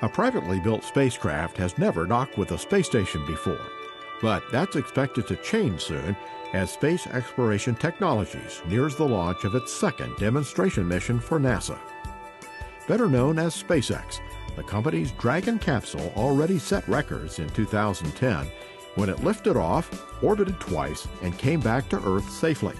A privately built spacecraft has never docked with a space station before, but that's expected to change soon as Space Exploration Technologies nears the launch of its second demonstration mission for NASA. Better known as SpaceX, the company's Dragon capsule already set records in 2010 when it lifted off, orbited twice, and came back to Earth safely.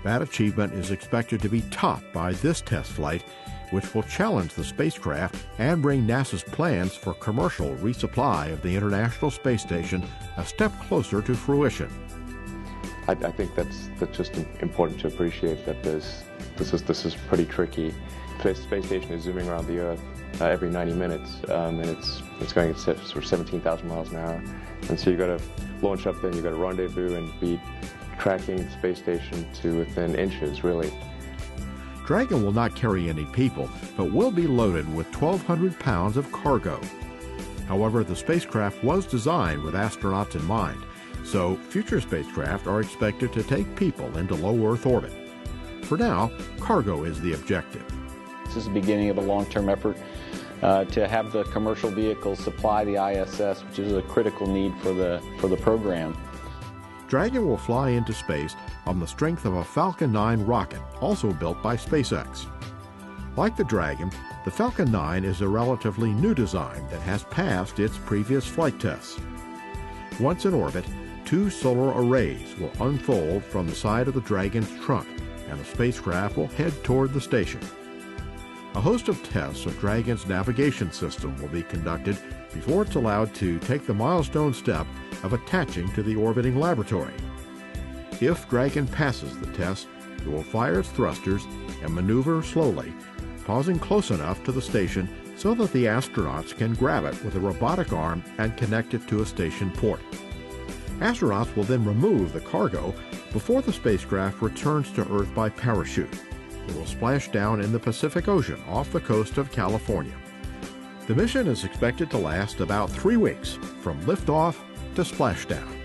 That achievement is expected to be topped by this test flight, which will challenge the spacecraft and bring NASA's plans for commercial resupply of the International Space Station a step closer to fruition. I think that's just important to appreciate that this is pretty tricky. The space station is zooming around the Earth every 90 minutes, and it's going at sort of 17,000 miles an hour. And so you've got to launch up there, you've got to rendezvous and be tracking the space station to within inches, really. Dragon will not carry any people, but will be loaded with 1,200 pounds of cargo. However, the spacecraft was designed with astronauts in mind, so future spacecraft are expected to take people into low Earth orbit. For now, cargo is the objective. This is the beginning of a long-term effort to have the commercial vehicles supply the ISS, which is a critical need for the program. Dragon will fly into space on the strength of a Falcon 9 rocket, also built by SpaceX. Like the Dragon, the Falcon 9 is a relatively new design that has passed its previous flight tests. Once in orbit, 2 solar arrays will unfold from the side of the Dragon's trunk, and the spacecraft will head toward the station. A host of tests of Dragon's navigation system will be conducted before it's allowed to take the milestone step of attaching to the orbiting laboratory. If Dragon passes the test, it will fire its thrusters and maneuver slowly, pausing close enough to the station so that the astronauts can grab it with a robotic arm and connect it to a station port. Astronauts will then remove the cargo before the spacecraft returns to Earth by parachute. It will splash down in the Pacific Ocean off the coast of California. The mission is expected to last about 3 weeks, from liftoff to splashdown.